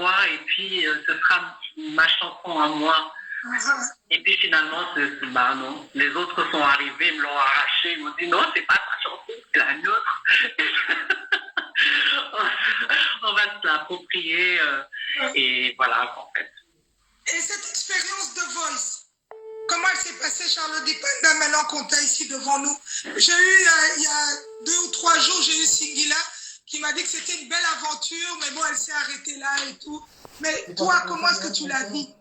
voix et puis ce sera ma chanson à moi. Et puis finalement, bah non, les autres sont arrivés, ils me l'ont arraché, ils m'ont dit non, c'est pas ta chanson, c'est la nôtre. On va se l'approprier et voilà en fait. Et cette expérience de Voice, comment elle s'est passée, Charlotte Dipenda, maintenant qu'on t'a ici devant nous? J'ai eu, il y a 2 ou 3 jours, j'ai eu Singila qui m'a dit que c'était une belle aventure, mais bon, elle s'est arrêtée là et tout. Mais toi, comment est-ce que tu l'as vis?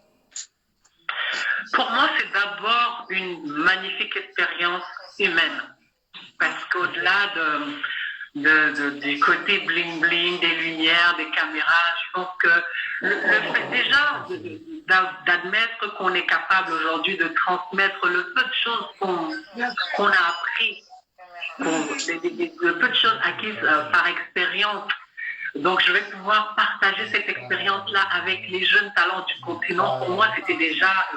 Pour moi, c'est d'abord une magnifique expérience humaine. Parce qu'au-delà du côté bling-bling, des lumières, des caméras, je pense que le fait déjà d'admettre qu'on est capable aujourd'hui de transmettre le peu de choses qu'on a appris, le peu de choses acquises par expérience. Donc, je vais pouvoir partager cette expérience-là avec les jeunes talents du continent. Pour moi, c'était déjà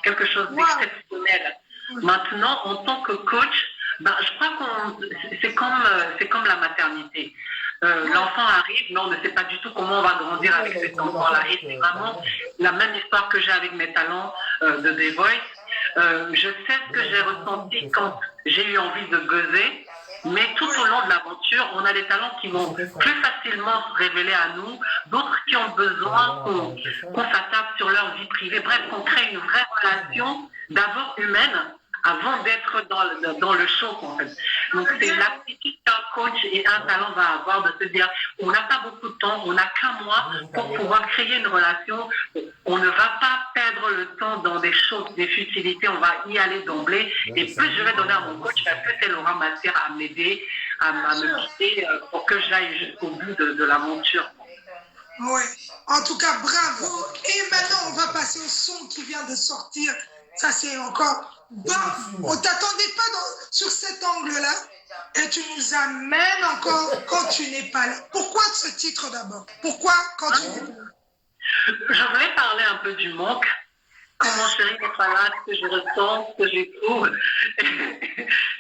quelque chose d'exceptionnel. Maintenant, en tant que coach, ben, je crois que c'est comme la maternité. L'enfant arrive, mais on ne sait pas du tout comment on va grandir avec cet enfant-là. Et c'est vraiment la même histoire que j'ai avec mes talents de The Voice. Je sais ce que j'ai ressenti quand j'ai eu envie de buzzer. Mais tout au long de l'aventure, on a des talents qui vont plus facilement se révéler à nous, d'autres qui ont besoin qu'on s'attarde sur leur vie privée. Bref, qu'on crée une vraie relation, d'abord humaine, avant d'être dans le show, en fait. Donc, c'est l'attitude qu'un coach et un talent va avoir de se dire, on n'a pas beaucoup de temps, on n'a qu'un mois pour pouvoir créer une relation. On ne va pas perdre le temps dans des choses, des futilités, on va y aller d'emblée. Et plus je vais donner à mon coach, plus elle aura matière à m'aider, à me guider pour que j'aille jusqu'au bout de l'aventure. Oui, en tout cas, bravo. Et maintenant, on va passer au son qui vient de sortir. Ça, c'est encore... Bon, on ne t'attendait pas sur cet angle-là. Et tu nous amènes encore quand tu n'es pas là. Pourquoi ce titre d'abord? Pourquoi quand tu n'es pas là? Je voulais parler un peu du manque. Quand mon chéri n'est pas là, ce que je ressens, ce que j'éprouve.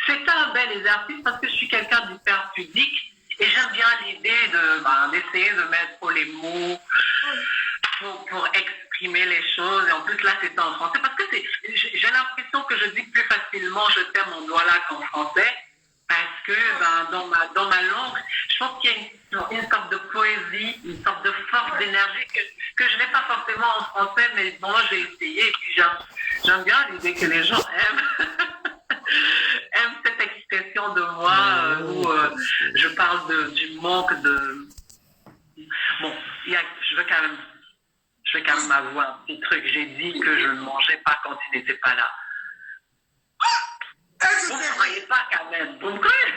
C'est un bel exercice parce que je suis quelqu'un d'hyper pudique et j'aime bien l'idée d'essayer de mettre les mots pour exprimer les choses. Et en plus, là, c'est en français parce que j'ai l'impression que je dis plus facilement je t'aime en douala qu'en français. Parce que dans ma langue, je pense qu'il y a une sorte de poésie, une sorte de force d'énergie que je n'ai pas forcément en français, mais bon, j'ai essayé et puis j'aime bien l'idée que les gens aiment cette expression de moi où je parle du manque de... Bon, je veux quand même avouer un petit truc. J'ai dit que je ne mangeais pas quand il n'était pas là. Vous ne croyez pas quand même. Vous me croyez?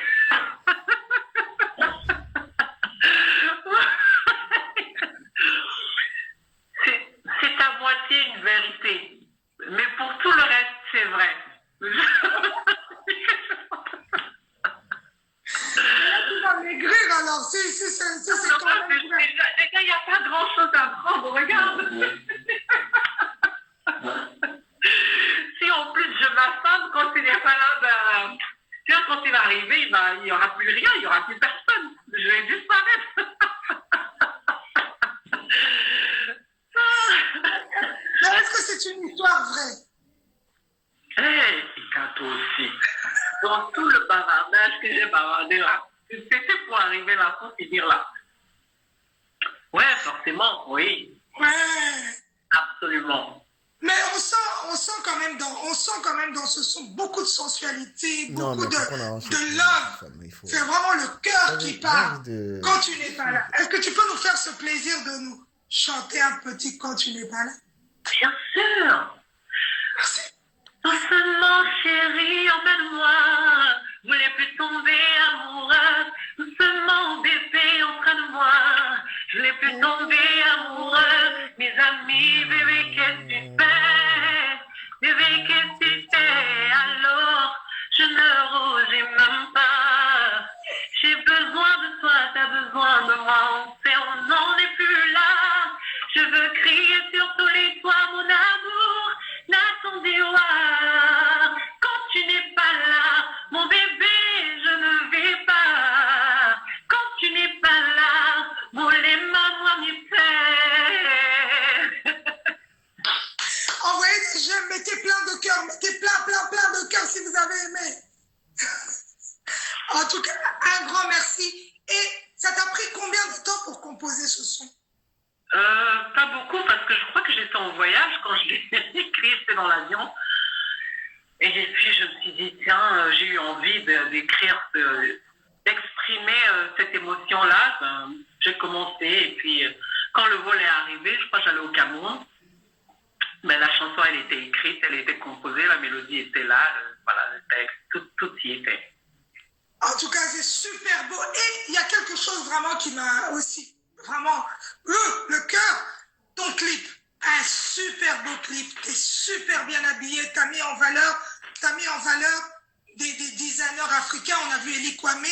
C'est à moitié une vérité. Mais pour tout le reste, c'est vrai. Tu vas maigrir alors. Déjà, il n'y a pas grand-chose à prendre. Regarde. Si en plus je m'affame, quand il n'est pas là, quand il va arriver, il n'y aura plus rien, il n'y aura plus personne. Je vais disparaître. Mais est-ce que c'est une histoire vraie? Et toi aussi. Dans tout le bavardage que j'ai bavardé là, c'était pour arriver là, pour finir là. Ouais, forcément, oui. Ouais. Absolument. Mais on sent quand même dans ce son beaucoup de sensualité, beaucoup de love. C'est vraiment le cœur qui parle quand tu n'es pas là. Est-ce que tu peux nous faire ce plaisir de nous chanter un petit quand tu n'es pas là? Bien sûr. Merci. Doucement, chérie, emmène-moi. Je voulais plus tomber amoureuse. Doucement, bébé, entraîne-moi. Je voulais plus tomber amoureuse. Mes amis, bébé, qu'est-ce que tu fais? Bébé, qu'est-ce que tu fais? Alors, je ne rougis même pas. J'ai besoin de toi, t'as besoin de moi. On n'en est plus là. Je veux crier sur tous les toits, mon amour. N'attendez-moi. Quand tu n'es pas là, mon bébé, je ne vais pas. Quand tu n'es pas là, mon les mains, moi, m'y fait. Pas beaucoup parce que je crois que j'étais en voyage quand je l'ai écrit, j'étais dans l'avion. Et puis je me suis dit, tiens, j'ai eu envie d'écrire, d'exprimer cette émotion-là. J'ai commencé et puis quand le vol est arrivé, je crois que j'allais au Cameroun. Mais la chanson, elle était écrite, elle était composée, la mélodie était là, voilà, le texte, tout y était. En tout cas, c'est super beau. Et il y a quelque chose vraiment qui m'a aussi, vraiment, le cœur, ton clip. Un super beau clip. Tu es super bien habillé. Tu as mis en valeur des designers africains. On a vu Eli Kwame.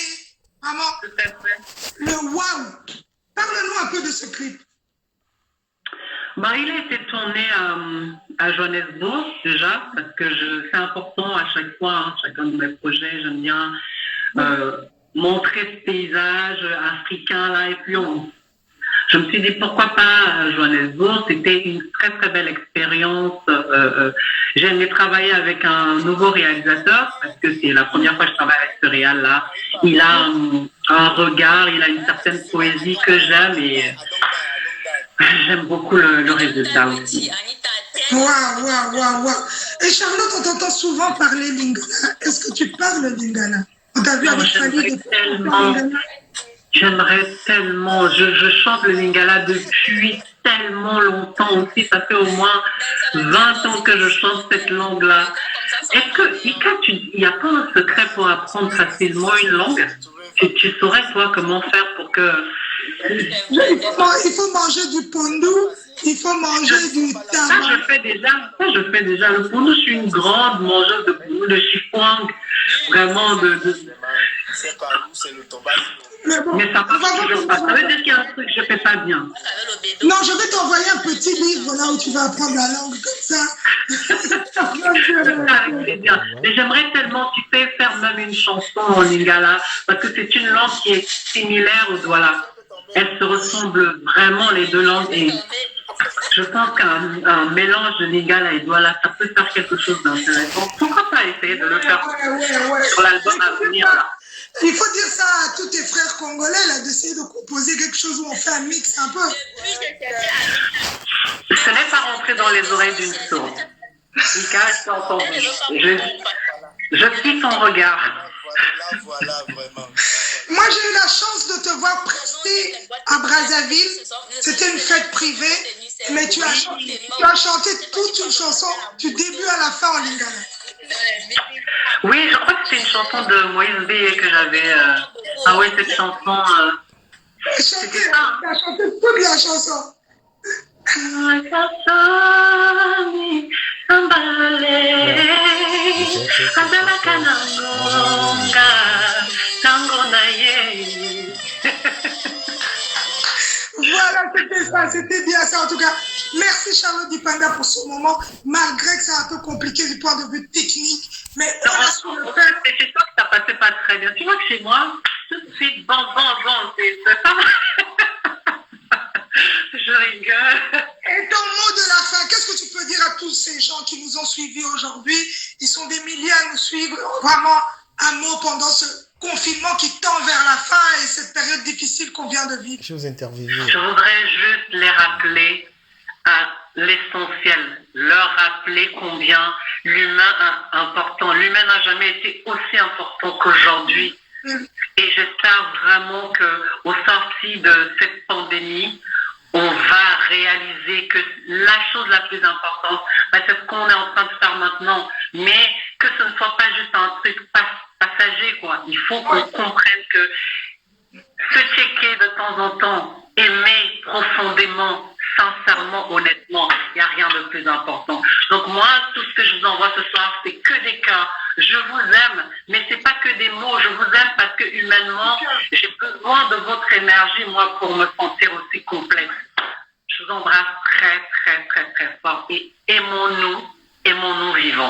Vraiment, Tout à fait. le waouh. Parle-nous un peu de ce clip. Bah, il a été tourné à Johannesburg déjà, parce que c'est important à chaque fois, hein, chacun de mes projets, j'aime bien montrer ce paysage africain là, et puis je me suis dit pourquoi pas Johannesburg, c'était une très très belle expérience. J'ai aimé travailler avec un nouveau réalisateur, parce que c'est la première fois que je travaille avec ce réal là. Il a un regard, il a une certaine poésie que j'aime et j'aime beaucoup le résultat aussi. Waouh. Et Charlotte, on t'entend souvent parler lingala. Est-ce que tu parles lingala? On t'a vu avec Fali J'aimerais tellement. Je chante le lingala depuis tellement longtemps aussi. Ça fait au moins 20 ans que je chante cette langue-là. Est-ce que, Ika, il n'y a pas un secret pour apprendre facilement une langue? Tu saurais, toi, comment faire pour que... Il faut manger du pondou, il faut manger du tama. Ça, je fais déjà. Le pondou, je suis une grande mangeuse de pondou, de chiffouang. Vraiment, Mais ça marche toujours pas. Ça veut dire qu'il y a un truc que je ne fais pas bien. Non, je vais t'envoyer un petit livre là où tu vas apprendre la langue comme ça. Avec plaisir. Mais j'aimerais tellement, tu sais, faire même une chanson en lingala, parce que c'est une langue qui est similaire au douala. Elles se ressemblent vraiment, les deux langues, et je pense qu'un mélange de lingala et douala, ça peut faire quelque chose d'intéressant. Pourquoi pas essayer de le faire sur l'album à venir là? Il faut dire ça à tous tes frères congolais là, d'essayer de composer quelque chose où on fait un mix un peu. Ce n'est pas rentré dans les oreilles d'une sourde. Mika, je t'ai entendu. Je suis ton regard. Voilà, vraiment. Moi, j'ai eu la chance de te voir prester à Brazzaville. C'était une fête privée, mais tu as chanté toute une chanson du début à la fin en lingala. Oui, je crois que c'est une chanson de Moïse B que j'avais. Ah oui, cette chanson. Tu as chanté toute la chanson. Voilà, c'était ça, c'était bien ça en tout cas. Merci Charlotte Dipanda pour ce moment, malgré que c'est un peu compliqué du point de vue technique. Mais C'est sûr que ça passait pas très bien. Tu vois que chez moi, tout de suite, bon, c'est ça. Je rigole. Et ton mot de la fin, qu'est-ce que tu peux dire à tous ces gens qui nous ont suivis aujourd'hui? Ils sont des milliers à nous suivre. Vraiment, un mot pendant ce confinement qui tend vers la fin et cette période difficile qu'on vient de vivre. Je vous interviewer. Je voudrais juste les rappeler à l'essentiel, leur rappeler combien l'humain est important. L'humain n'a jamais été aussi important qu'aujourd'hui. Et j'espère vraiment qu'au sorti de cette pandémie, on va réaliser que la chose la plus importante, c'est ce qu'on est en train de faire maintenant, mais que ce ne soit pas juste un truc passager, quoi. Il faut qu'on comprenne que se checker de temps en temps, aimer profondément, sincèrement, honnêtement, il n'y a rien de plus important. Donc moi, tout ce que je vous envoie ce soir, c'est que des cœurs. Je vous aime, mais c'est pas que des mots. Je vous aime parce que humainement, j'ai besoin de votre énergie, moi, pour me sentir aussi complète. Je vous embrasse très, très, très, très fort et aimons-nous vivants.